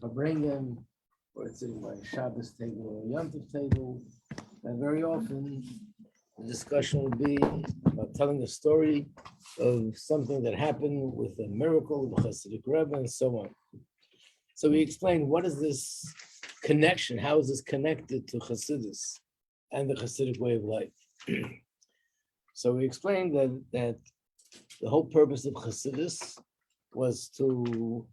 Farbrengen, or it's sitting by a Shabbos table or a Yom Tov table. And very often the discussion will be about telling a story of something that happened with a miracle, the Chassidic Rebbe, and so on. So we explained what is this connection, how is this connected to Chassidus and the Chassidic way of life. So we explained that the whole purpose of Chassidus was to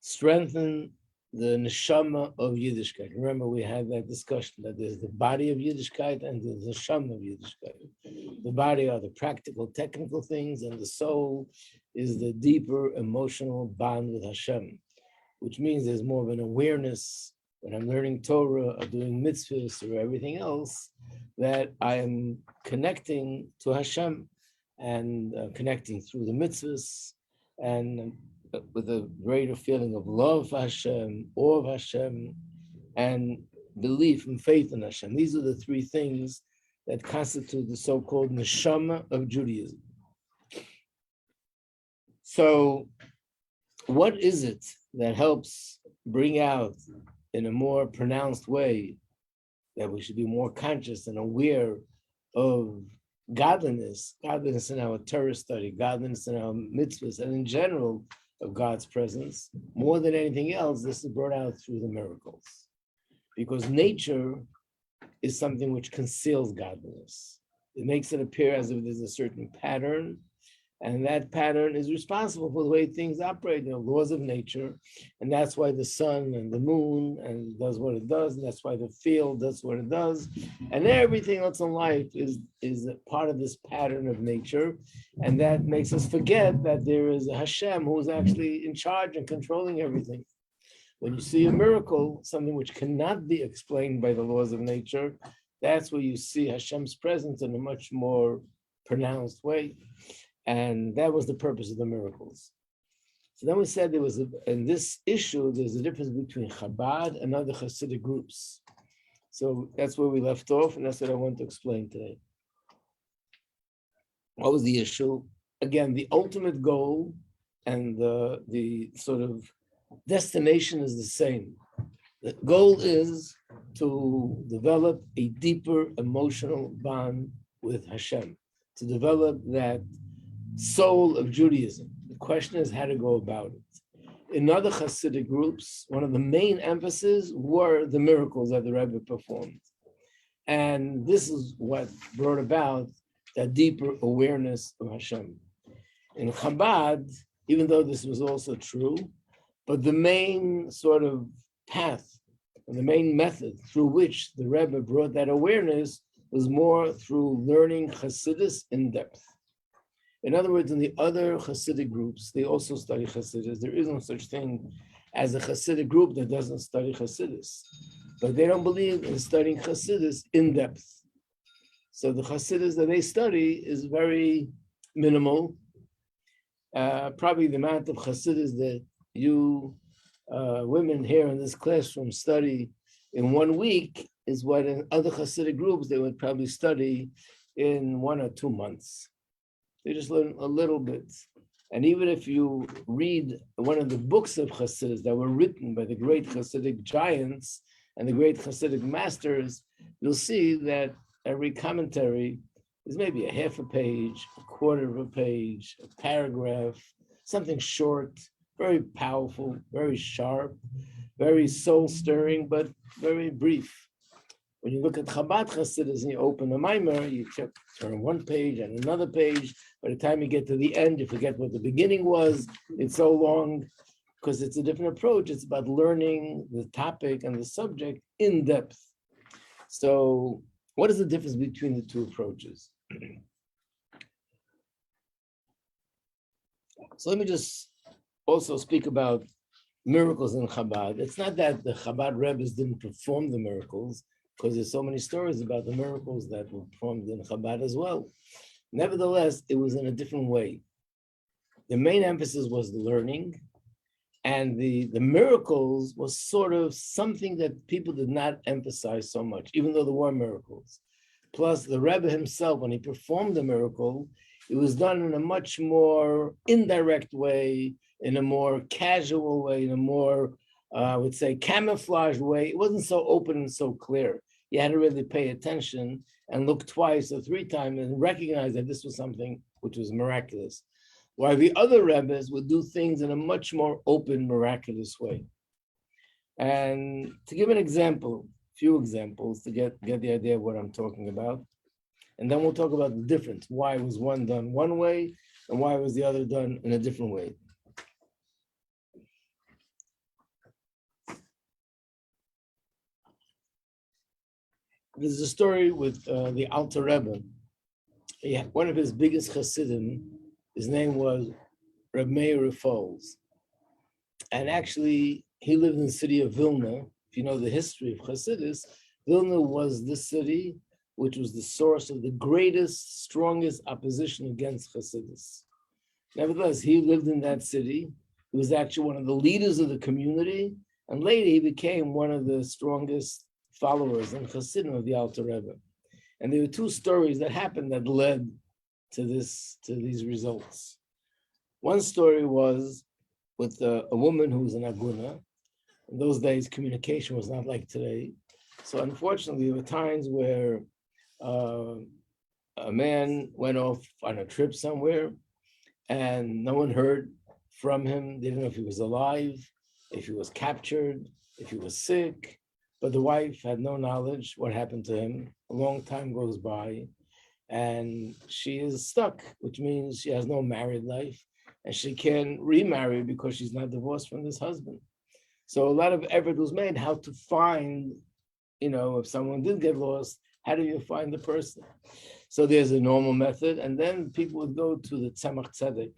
strengthen the neshama of Yiddishkeit. Remember, we had that discussion that there's the body of Yiddishkeit and there's the neshama of Yiddishkeit. The body are the practical, technical things, and the soul is the deeper emotional bond with Hashem, which means there's more of an awareness when I'm learning Torah or doing mitzvahs or everything else, that I am connecting to Hashem and connecting through the mitzvahs and with a greater feeling of love for Hashem, awe of Hashem, and belief and faith in Hashem. These are the three things that constitute the so-called neshama of Judaism. So, what is it that helps bring out in a more pronounced way that we should be more conscious and aware of godliness in our Torah study, godliness in our mitzvahs, and in general of God's presence? More than anything else, this is brought out through the miracles. Because nature is something which conceals godliness. It makes it appear as if there's a certain pattern, and that pattern is responsible for the way things operate, laws of nature, and that's why the sun and the moon and does what it does, and that's why the field does what it does, and everything else in life is a part of this pattern of nature, and that makes us forget that there is a Hashem who is actually in charge and controlling everything. When you see a miracle, something which cannot be explained by the laws of nature, that's where you see Hashem's presence in a much more pronounced way. And that was the purpose of the miracles. So then we said in this issue, there's a difference between Chabad and other Chassidic groups. So that's where we left off, and that's what I want to explain today. What was the issue? Again, the ultimate goal and the sort of destination is the same. The goal is to develop a deeper emotional bond with Hashem, to develop that soul of Judaism. The question is how to go about it. In other Chassidic groups, one of the main emphases were the miracles that the Rebbe performed. And this is what brought about that deeper awareness of Hashem. In Chabad, even though this was also true, but the main sort of path and the main method through which the Rebbe brought that awareness was more through learning Chassidus in depth. In other words, in the other Chassidic groups, they also study Chassidus. There is no such thing as a Chassidic group that doesn't study Chassidus. But they don't believe in studying Chassidus in depth. So the Chassidus that they study is very minimal. Probably the amount of Chassidus that you women here in this classroom study in 1 week is what in other Chassidic groups they would probably study in 1 or 2 months. They just learn a little bit. And even if you read one of the books of Chassidus that were written by the great Chassidic giants and the great Chassidic masters, you'll see that every commentary is maybe a half a page, a quarter of a page, a paragraph, something short, very powerful, very sharp, very soul-stirring, but very brief. When you look at Chabad Chassidus and you open a Maimer, you turn one page and another page. By the time you get to the end, you forget what the beginning was. It's so long because it's a different approach. It's about learning the topic and the subject in depth. So what is the difference between the two approaches? So let me just also speak about miracles in Chabad. It's not that the Chabad Rebbes didn't perform the miracles, because there's so many stories about the miracles that were performed in Chabad as well. Nevertheless, it was in a different way. The main emphasis was the learning, and the miracles was sort of something that people did not emphasize so much, even though there were miracles. Plus, the Rebbe himself, when he performed the miracle, it was done in a much more indirect way, in a more casual way, in a more I would say, camouflaged way. It wasn't so open and so clear. You had to really pay attention and look twice or three times and recognize that this was something which was miraculous. While the other Rebbes would do things in a much more open, miraculous way. And to give an example, few examples to get the idea of what I'm talking about. And then we'll talk about the difference. Why was one done one way and why was the other done in a different way? There's a story with the Alter Rebbe. One of his biggest Chassidim, his name was Rabbi Majeski. And actually, he lived in the city of Vilna. If you know the history of Chassidus, Vilna was the city which was the source of the greatest, strongest opposition against Chassidus. Nevertheless, he lived in that city. He was actually one of the leaders of the community. And later, he became one of the strongest followers and Chassidim of the Alter Rebbe. And there were two stories that happened that led to these results. One story was with a woman who was an aguna. In those days, communication was not like today. So unfortunately, there were times where a man went off on a trip somewhere and no one heard from him. They didn't know if he was alive, if he was captured, if he was sick. But the wife had no knowledge what happened to him. A long time goes by and she is stuck, which means she has no married life and she can't remarry because she's not divorced from this husband. So a lot of effort was made how to find, if someone did get lost, how do you find the person? So there's a normal method. And then people would go to the Tzemach Tzedek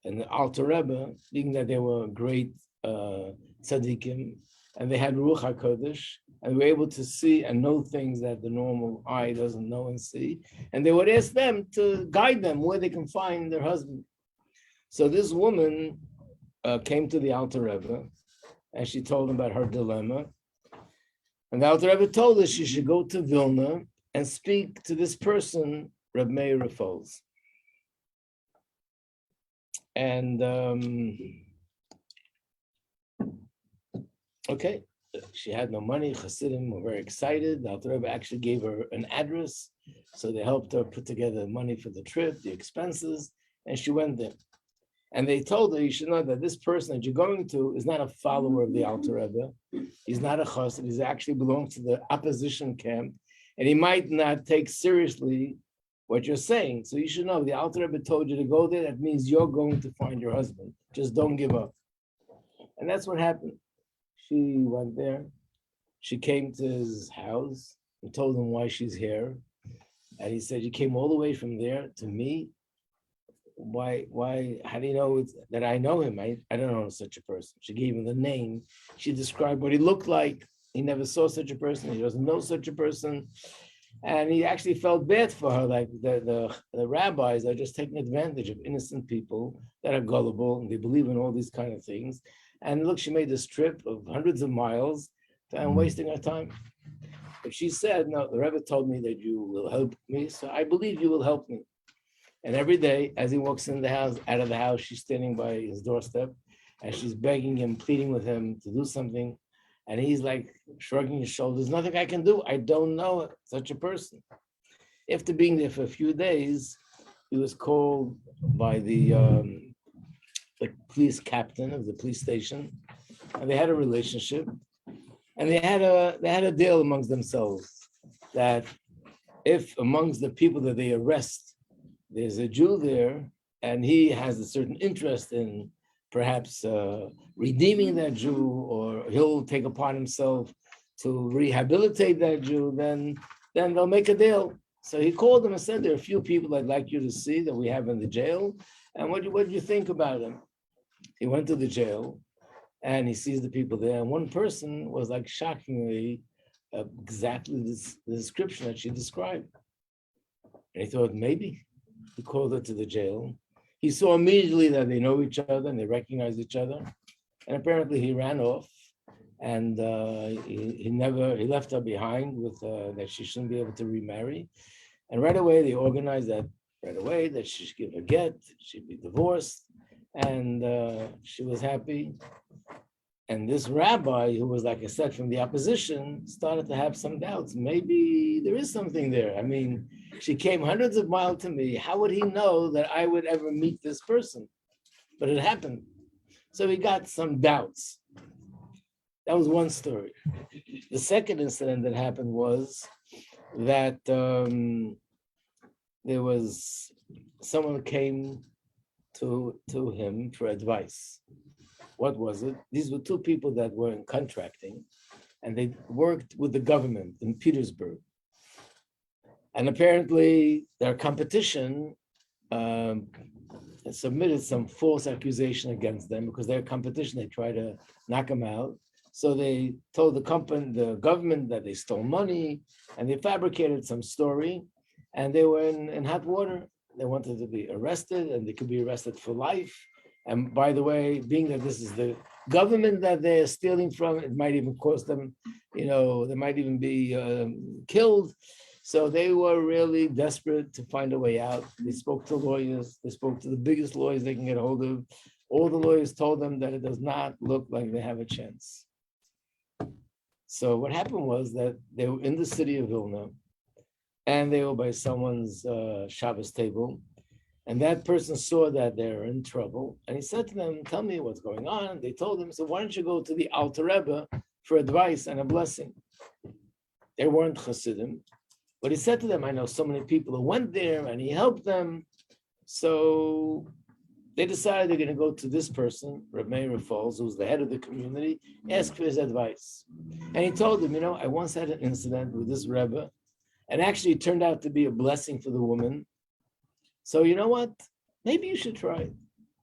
and the Alter Rebbe, being that they were great tzaddikim, and they had Ruach HaKodesh, and were able to see and know things that the normal eye doesn't know and see. And they would ask them to guide them where they can find their husband. So this woman came to the Alter Rebbe, and she told him about her dilemma. And the Alter Rebbe told her she should go to Vilna and speak to this person, Reb Meir Rafals. And okay, she had no money. Chassidim were very excited. The Alter Rebbe actually gave her an address. So they helped her put together money for the trip, the expenses, and she went there. And they told her, you should know that this person that you're going to is not a follower of the Alter Rebbe. He's not a chassid. He actually belongs to the opposition camp. And he might not take seriously what you're saying. So you should know, the Alter Rebbe told you to go there. That means you're going to find your husband. Just don't give up. And that's what happened. She went there. She came to his house and told him why she's here. And he said, you came all the way from there to me? Why, how do you know that I know him? I don't know such a person. She gave him the name. She described what he looked like. He never saw such a person. He doesn't know such a person. And he actually felt bad for her, like the rabbis are just taking advantage of innocent people that are gullible and they believe in all these kind of things. And look, she made this trip of hundreds of miles and wasting her time. But she said, no, the Rebbe told me that you will help me, so I believe you will help me. And every day, as he walks in the house, out of the house, she's standing by his doorstep and she's begging him, pleading with him to do something. And he's like shrugging his shoulders, nothing I can do. I don't know such a person. After being there for a few days, he was called by the police captain of the police station. And they had a relationship. And they had a deal amongst themselves that if amongst the people that they arrest, there's a Jew there, and he has a certain interest in perhaps redeeming that Jew, or he'll take upon himself to rehabilitate that Jew, then they'll make a deal. So he called them and said, there are a few people I'd like you to see that we have in the jail, and what do you think about them? He went to the jail, and he sees the people there, and one person was like shockingly exactly the description that she described. And he thought, maybe. He called her to the jail. He saw immediately that they know each other and they recognize each other. And apparently he ran off and he left her behind with that she shouldn't be able to remarry. And right away they organized that she should give a get, she'd be divorced. And she was happy. And this rabbi, who was, like I said, from the opposition, started to have some doubts. Maybe there is something there. I mean, she came hundreds of miles to me. How would he know that I would ever meet this person? But it happened. So he got some doubts. That was one story. The second incident that happened was that there was someone who came to him for advice. What was it? These were two people that were in contracting, and they worked with the government in Petersburg. And apparently their competition submitted some false accusation against them because their competition, they tried to knock them out. So they told the government that they stole money, and they fabricated some story, and they were in hot water. They wanted to be arrested, and they could be arrested for life. And by the way, being that this is the government that they're stealing from, it might even cost them, they might even be killed. So they were really desperate to find a way out. They spoke to lawyers. They spoke to the biggest lawyers they can get a hold of. All the lawyers told them that it does not look like they have a chance. So what happened was that they were in the city of Vilna, and they were by someone's Shabbos table. And that person saw that they're in trouble. And he said to them, tell me what's going on. They told him, so why don't you go to the Alter Rebbe for advice and a blessing? They weren't Chassidim. But he said to them, I know so many people who went there, and he helped them. So they decided they're going to go to this person, Rabbi Meir Falls, who's the head of the community, ask for his advice. And he told them, I once had an incident with this Rebbe, and actually it turned out to be a blessing for the woman. So you know what? Maybe you should try it.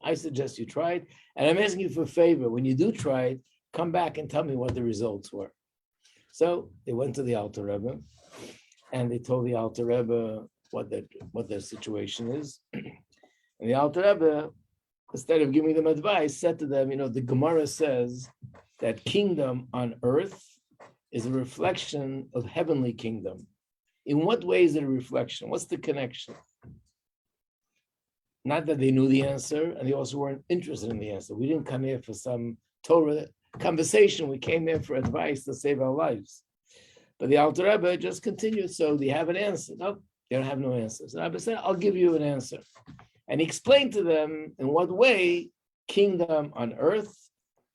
I suggest you try it. And I'm asking you for a favor. When you do try it, come back and tell me what the results were. So they went to the Alter Rebbe, and they told the Alter Rebbe what their situation is. And the Alter Rebbe, instead of giving them advice, said to them, the Gemara says that kingdom on earth is a reflection of heavenly kingdom. In what way is it a reflection? What's the connection? Not that they knew the answer, and they also weren't interested in the answer. We didn't come here for some Torah conversation. We came here for advice to save our lives. But the Alter Rebbe just continued. So do you have an answer? No, they don't have no answer. So Rebbe said, I'll give you an answer. And he explained to them in what way kingdom on earth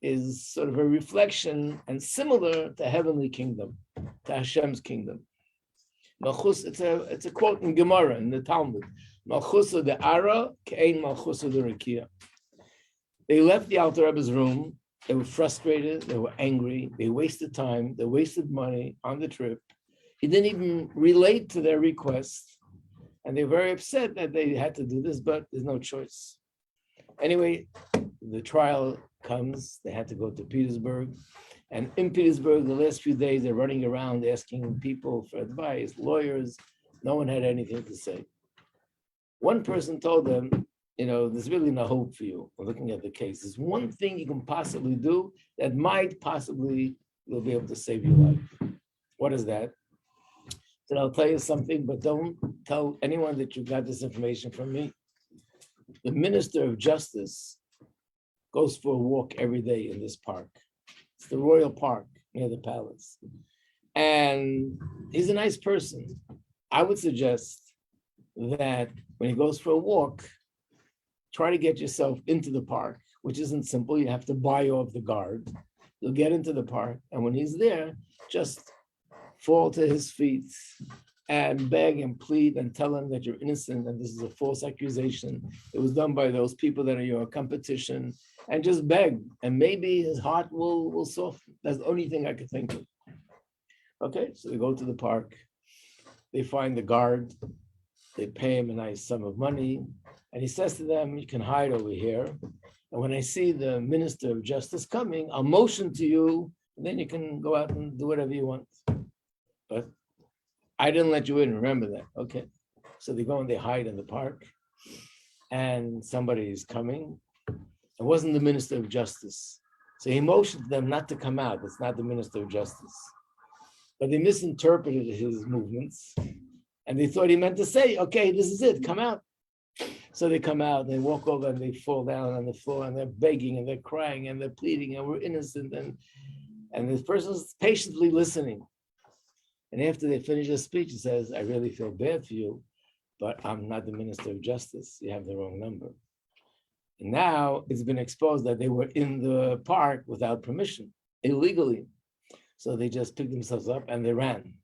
is sort of a reflection and similar to heavenly kingdom, to Hashem's kingdom. Malchus, it's a quote in Gemara, in the Talmud. Malchusa de Ara, Kein Malchusa de Rekia. They left the Alter Rebbe's room. They were frustrated. They were angry. They wasted time. They wasted money on the trip. He didn't even relate to their request. And they were very upset that they had to do this, but there's no choice. Anyway, the trial comes. They had to go to Petersburg. And in Petersburg, the last few days, they're running around asking people for advice, lawyers. No one had anything to say. One person told them, there's really no hope for you. Looking at the case, there's one thing you can possibly do that might possibly will be able to save your life. What is that? So I'll tell you something, but don't tell anyone that you got this information from me. The Minister of Justice goes for a walk every day in this park. It's the Royal Park near the palace. And he's a nice person. I would suggest that when he goes for a walk, try to get yourself into the park, which isn't simple. You have to buy off the guard. You'll get into the park. And when he's there, just fall to his feet and beg and plead and tell him that you're innocent and this is a false accusation. It was done by those people that are your competition, and just beg. And maybe his heart will soften. That's the only thing I could think of. Okay, so they go to the park. They find the guard. They pay him a nice sum of money. And he says to them, you can hide over here. And when I see the Minister of Justice coming, I'll motion to you, and then you can go out and do whatever you want. But I didn't let you in, remember that. Okay. So they go and they hide in the park, and somebody is coming. It wasn't the Minister of Justice. So he motioned to them not to come out. It's not the Minister of Justice. But they misinterpreted his movements, and they thought he meant to say, okay, this is it, come out. So they come out and they walk over and they fall down on the floor and they're begging and they're crying and they're pleading and we're innocent. And this person's patiently listening. And after they finish their speech, he says, I really feel bad for you, but I'm not the Minister of Justice. You have the wrong number. And now it's been exposed that they were in the park without permission, illegally. So they just picked themselves up and they ran.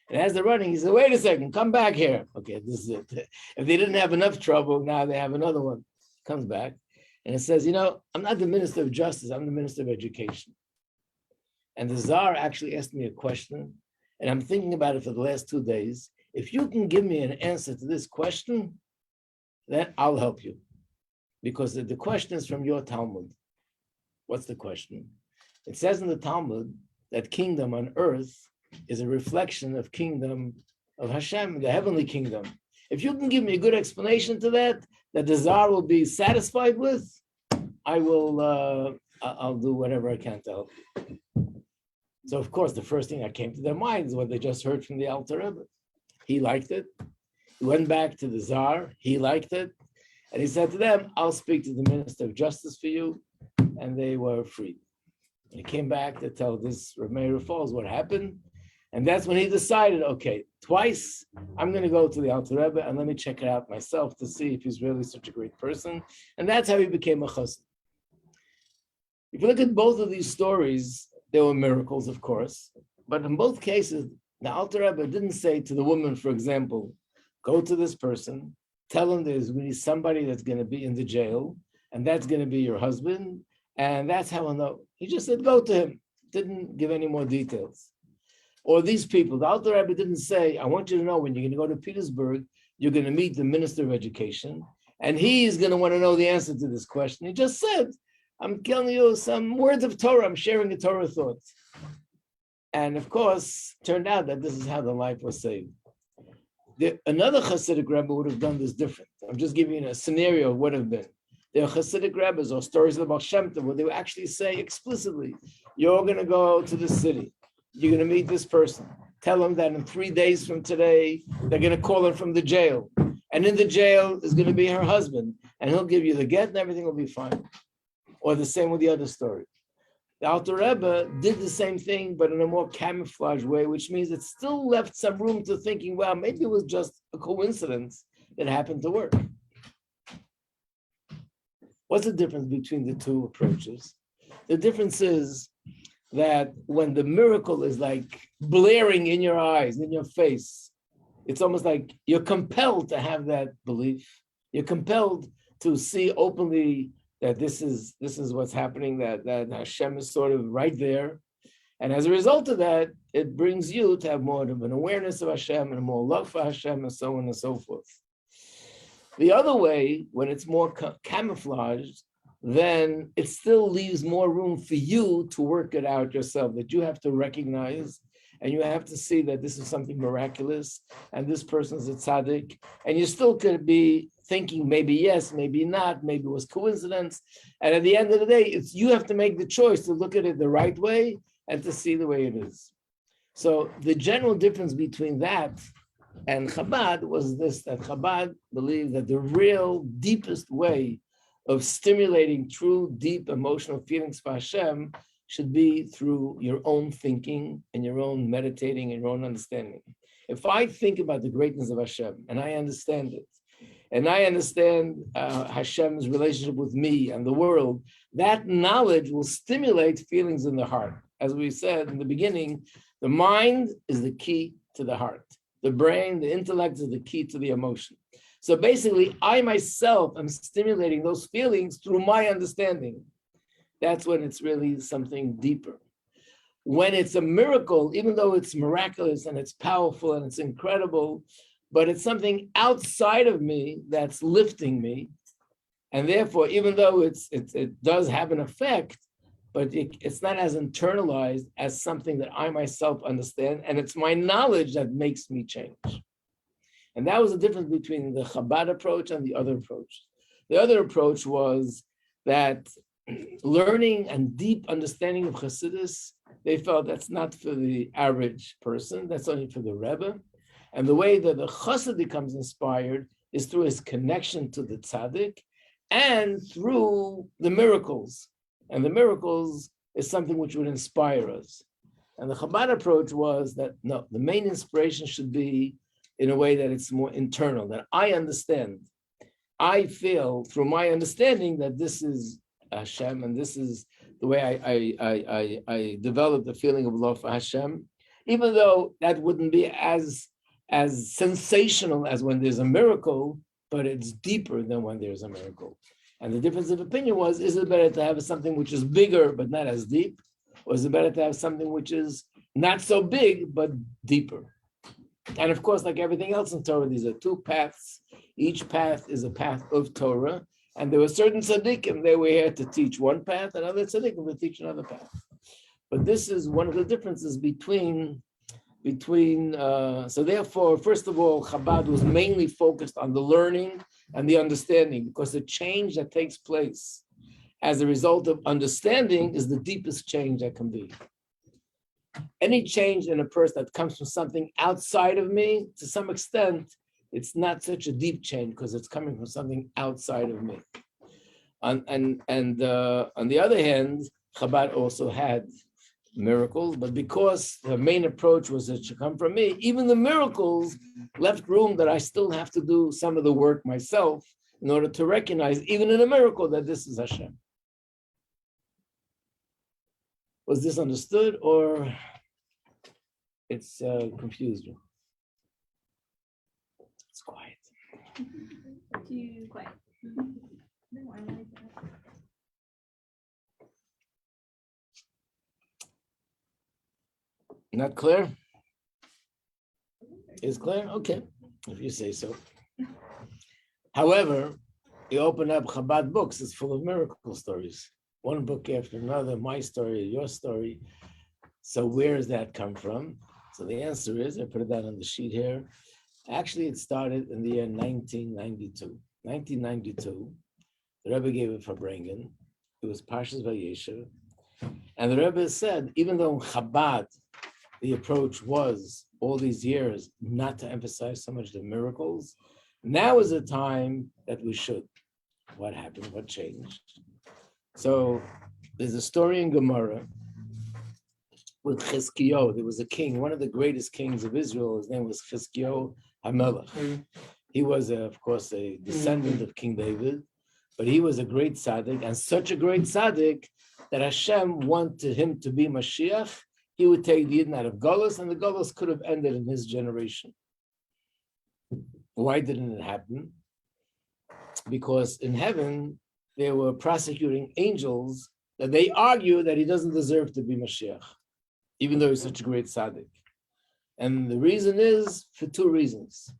And as they're running, he said, wait a second, come back here. Okay, this is it. If they didn't have enough trouble, now they have another one. Comes back and it says, I'm not the Minister of Justice, I'm the Minister of Education. And the Tsar actually asked me a question, and I'm thinking about it for the last 2 days. If you can give me an answer to this question, then I'll help you. Because the question is from your Talmud. What's the question? It says in the Talmud that kingdom on earth is a reflection of kingdom of Hashem, the heavenly kingdom. If you can give me a good explanation to that the Tsar will be satisfied with, I'll do whatever I can to help you. So of course, the first thing that came to their minds is what they just heard from the Alter Rebbe. He liked it. He went back to the Tsar. He liked it. And he said to them, I'll speak to the Minister of Justice for you. And they were freed. And he came back to tell this Rameir Falls what happened. And that's when he decided, okay, twice I'm going to go to the Alter Rebbe and let me check it out myself to see if he's really such a great person. And that's how he became a chassid. If you look at both of these stories, there were miracles, of course. But in both cases, the Alter Rebbe didn't say to the woman, for example, go to this person, tell him there's going to be somebody that's going to be in the jail, and that's going to be your husband, and that's how I'll know. He just said, go to him. Didn't give any more details. Or these people, the Alter Rebbe didn't say, I want you to know when you're going to go to Petersburg, you're going to meet the Minister of Education, and he's going to want to know the answer to this question. He just said, I'm telling you some words of Torah, I'm sharing a Torah thought. And of course, turned out that this is how the life was saved. Another Chassidic Rebbe would have done this different. I'm just giving you a scenario of what would have been. There are Chassidic Rebbes or stories of the Baal Shem Tov where they would actually say explicitly, you're going to go to the city. You're going to meet this person. Tell them that in 3 days from today, they're going to call her from the jail. And in the jail is going to be her husband. And he'll give you the get and everything will be fine. Or the same with the other story. The Alter Rebbe did the same thing, but in a more camouflage way, which means it still left some room to thinking, well, maybe it was just a coincidence that happened to work. What's the difference between the two approaches? The difference is that when the miracle is like blaring in your eyes, in your face, it's almost like you're compelled to have that belief. You're compelled to see openly that this is what's happening, that Hashem is sort of right there. And as a result of that, it brings you to have more of an awareness of Hashem and more love for Hashem and so on and so forth. The other way, when it's more camouflaged, then it still leaves more room for you to work it out yourself, that you have to recognize and you have to see that this is something miraculous and this person's a tzaddik, and you still could be thinking maybe yes, maybe not, maybe it was coincidence. And at the end of the day, it's you have to make the choice to look at it the right way and to see the way it is. So the general difference between that and Chabad was this, that Chabad believed that the real deepest way of stimulating true, deep emotional feelings for Hashem should be through your own thinking and your own meditating and your own understanding. If I think about the greatness of Hashem and I understand it, and I understand Hashem's relationship with me and the world, that knowledge will stimulate feelings in the heart. As we said in the beginning, the mind is the key to the heart. The brain, the intellect is the key to the emotion. So basically, I myself am stimulating those feelings through my understanding. That's when it's really something deeper. When it's a miracle, even though it's miraculous and it's powerful and it's incredible, but it's something outside of me that's lifting me. And therefore, even though it does have an effect, but it's not as internalized as something that I myself understand. And it's my knowledge that makes me change. And that was the difference between the Chabad approach and the other approach. The other approach was that learning and deep understanding of Chassidus, they felt that's not for the average person, that's only for the Rebbe. And the way that the Chassid becomes inspired is through his connection to the tzaddik and through the miracles. And the miracles is something which would inspire us. And the Chabad approach was that, no, the main inspiration should be in a way that it's more internal, that I understand. I feel through my understanding that this is Hashem, and this is the way I developed the feeling of love for Hashem, even though that wouldn't be as sensational as when there's a miracle, but it's deeper than when there's a miracle. And the difference of opinion was, is it better to have something which is bigger but not as deep? Or is it better to have something which is not so big but deeper? And of course, like everything else in Torah, these are two paths. Each path is a path of Torah. And there were certain tzaddikim, they were here to teach one path, and other tzaddikim to teach another path. But this is one of the differences between so therefore, first of all, Chabad was mainly focused on the learning and the understanding, because the change that takes place as a result of understanding is the deepest change that can be. Any change in a person that comes from something outside of me, to some extent, it's not such a deep change because it's coming from something outside of me. On the other hand, Chabad also had miracles, but because the main approach was that it should come from me, even the miracles left room that I still have to do some of the work myself in order to recognize, even in a miracle, that this is Hashem. Was this understood, or it's confused you? It's quiet. Too quiet. No, I like that. Not clear? Is clear? Okay, if you say so. However, you open up Chabad books, it's full of miracle stories. One book after another, my story, your story. So where does that come from? So the answer is, I put it down on the sheet here. Actually, it started in the year 1992. 1992, the Rebbe gave it for Brengen. It was Parshas Vayeshev. And the Rebbe said, even though in Chabad, the approach was all these years not to emphasize so much the miracles, now is a time that we should. What happened? What changed? So there's a story in Gemara with Chizkiyo. There was a king, one of the greatest kings of Israel. His name was Chizkiyo HaMelech. He was, of course, a descendant of King David, but he was a great tzaddik, and such a great tzaddik that Hashem wanted him to be Mashiach. He would take the Yidden out of Golus, and the Golus could have ended in his generation. Why didn't it happen? Because in heaven, they were prosecuting angels that they argue that he doesn't deserve to be Mashiach, even though he's such a great tzaddik. And the reason is for two reasons.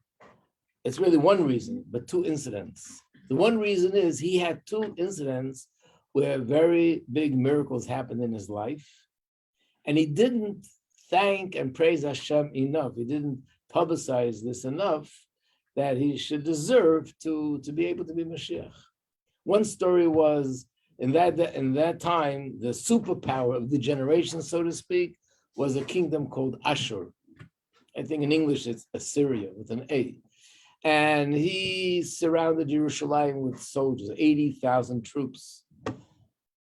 It's really one reason, but two incidents. The one reason is he had two incidents where very big miracles happened in his life, and he didn't thank and praise Hashem enough. He didn't publicize this enough that he should deserve to be able to be Mashiach. One story was, in that time, the superpower of the generation, so to speak, was a kingdom called Ashur. I think in English it's Assyria with an A. And he surrounded Jerusalem with soldiers, 80,000 troops.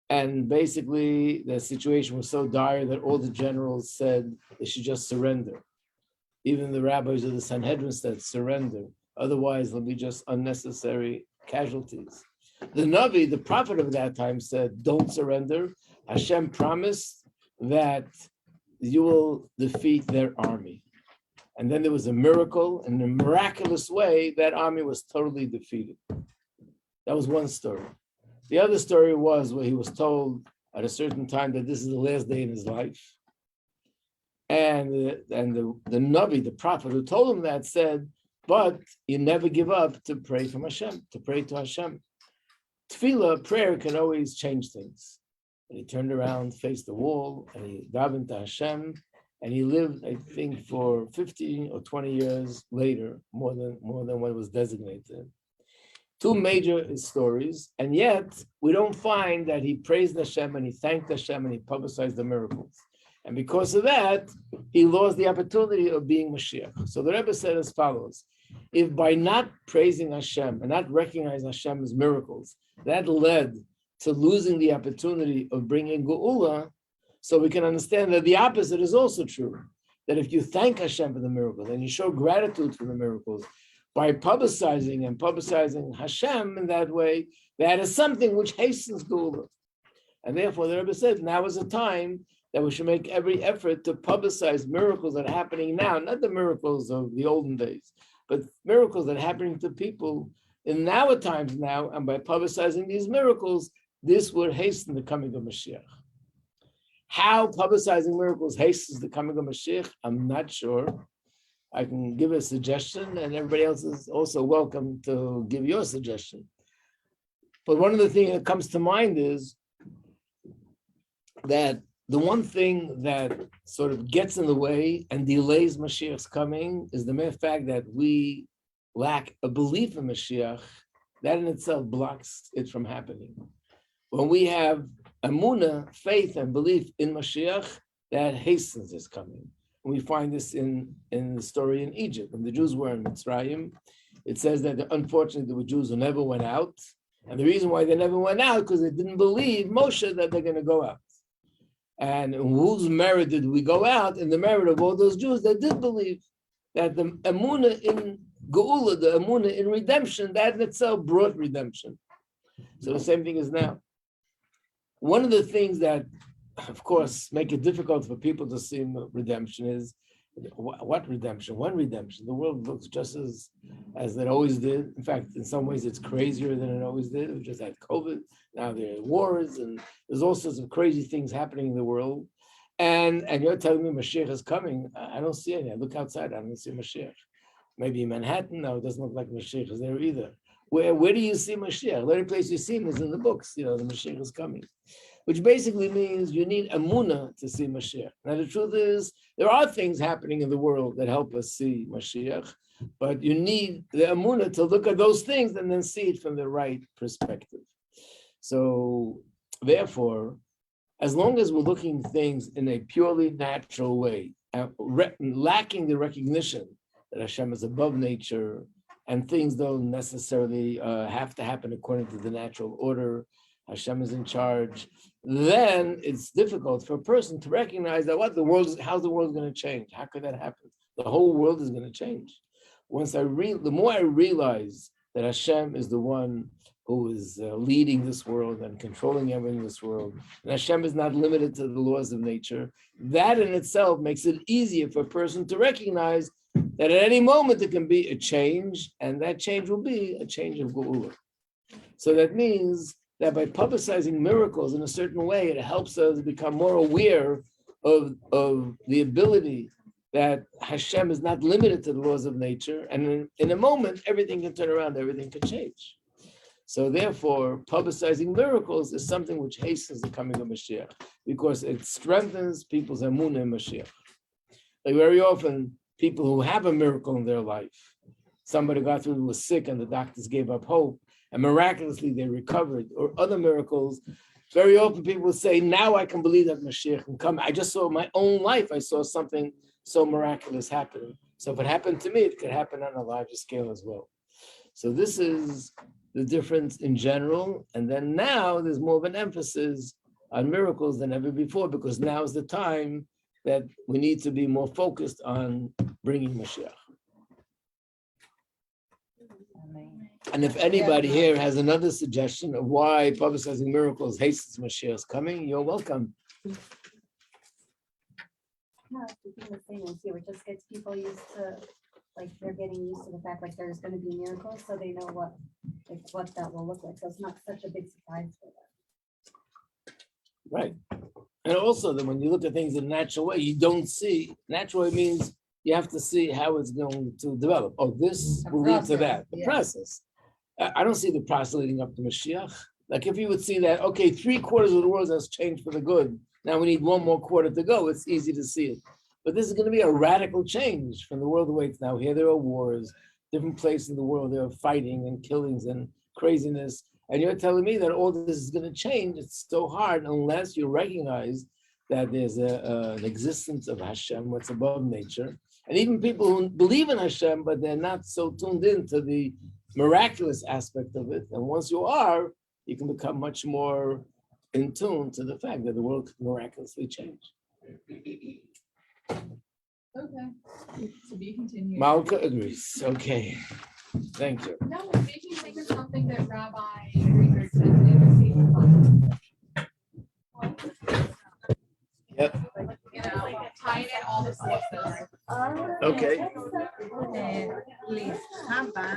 And basically, the situation was so dire that all the generals said they should just surrender. Even the rabbis of the Sanhedrin said, surrender. Otherwise, there'll be just unnecessary casualties. The Navi, the prophet of that time, said, don't surrender. Hashem promised that you will defeat their army. And then there was a miracle. In a miraculous way, that army was totally defeated. That was one story. The other story was where he was told at a certain time that this is the last day in his life. And the Navi, the prophet who told him that, said, but you never give up to pray from Hashem, to pray to Hashem. Tefillah, prayer, can always change things. And he turned around, faced the wall, and he davened to Hashem, and he lived, I think, for 15 or 20 years later, more than what was designated. Two major stories, and yet we don't find that he praised Hashem and he thanked Hashem and he publicized the miracles. And because of that, he lost the opportunity of being Mashiach. So the Rebbe said as follows: if by not praising Hashem and not recognizing Hashem's miracles, that led to losing the opportunity of bringing Geula, so we can understand that the opposite is also true. That if you thank Hashem for the miracles and you show gratitude for the miracles, by publicizing Hashem in that way, that is something which hastens Geula. And therefore, the Rebbe said, now is a time that we should make every effort to publicize miracles that are happening now, not the miracles of the olden days, but miracles that are happening to people in our times now. And by publicizing these miracles, this would hasten the coming of Mashiach. How publicizing miracles hastens the coming of Mashiach, I'm not sure. I can give a suggestion, and everybody else is also welcome to give your suggestion. But one of the things that comes to mind is that the one thing that sort of gets in the way and delays Mashiach's coming is the mere fact that we lack a belief in Mashiach. That in itself blocks it from happening. When we have emunah, faith and belief in Mashiach, that hastens his coming. And we find this in the story in Egypt. When the Jews were in Mitzrayim, it says that unfortunately there were Jews who never went out. And the reason why they never went out, because they didn't believe Moshe that they're going to go out. And in whose merit did we go out? In the merit of all those Jews that did believe that the emunah in Geula, the emunah in redemption, that in itself brought redemption. So the same thing is now. One of the things that, of course, make it difficult for people to see redemption is, what redemption? When redemption? The world looks just as it always did. In fact, in some ways, it's crazier than it always did. We just had COVID. Now there are wars, and there's all sorts of crazy things happening in the world. And you're telling me Mashiach is coming. I don't see any. I look outside. I don't see Mashiach. Maybe in Manhattan. No, it doesn't look like Mashiach is there either. Where do you see Mashiach? The only place you see him is in the books. The Mashiach is coming. Which basically means you need emunah to see Mashiach. Now the truth is, there are things happening in the world that help us see Mashiach, but you need the emunah to look at those things and then see it from the right perspective. So therefore, as long as we're looking at things in a purely natural way, lacking the recognition that Hashem is above nature and things don't necessarily have to happen according to the natural order, Hashem is in charge, then it's difficult for a person to recognize that how's the world going to change? How could that happen? The whole world is going to change. The more I realize that Hashem is the one who is leading this world and controlling everything in this world, and Hashem is not limited to the laws of nature, that in itself makes it easier for a person to recognize that at any moment there can be a change, and that change will be a change of Geula. So that means that by publicizing miracles in a certain way, it helps us become more aware of the ability that Hashem is not limited to the laws of nature, and in a moment, everything can turn around, everything can change. So therefore, publicizing miracles is something which hastens the coming of Mashiach, because it strengthens people's emunah in Mashiach. Like very often, people who have a miracle in their life, somebody got through and was sick and the doctors gave up hope, and miraculously they recovered, or other miracles. Very often people will say, now I can believe that Mashiach can come. I just saw in my own life, I saw something so miraculous happening. So if it happened to me, it could happen on a larger scale as well. So this is the difference in general. And then now there's more of an emphasis on miracles than ever before, because now is the time that we need to be more focused on bringing Mashiach. And if anybody here has another suggestion of why publicizing miracles hastens Mashiach's coming, you're welcome. Yeah, the thing the same as here, it just gets people used to, like, they're getting used to the fact like there's going to be miracles, so they know what that will look like. So it's not such a big surprise for them. Right. And also that when you look at things in a natural way, you don't see, natural way means you have to see how it's going to develop. Oh, this will lead to that, the process. I don't see the process leading up to Mashiach. Like if you would see that, okay, 3/4 of the world has changed for the good. Now we need one more quarter to go. It's easy to see it. But this is going to be a radical change from the world the way it's now. Here there are wars, different places in the world, there are fighting and killings and craziness. And you're telling me that all this is going to change. It's so hard unless you recognize that there's an existence of Hashem, what's above nature. And even people who believe in Hashem, but they're not so tuned into the miraculous aspect of it. And once you are, you can become much more in tune to the fact that the world can miraculously change. Okay, to be continued. Malka agrees. Okay. Thank you. No, it made me think of something that Rabbi Greenberg said in the Sefer Bible. Yep. You know, tying in all the sources. Okay. להסתבא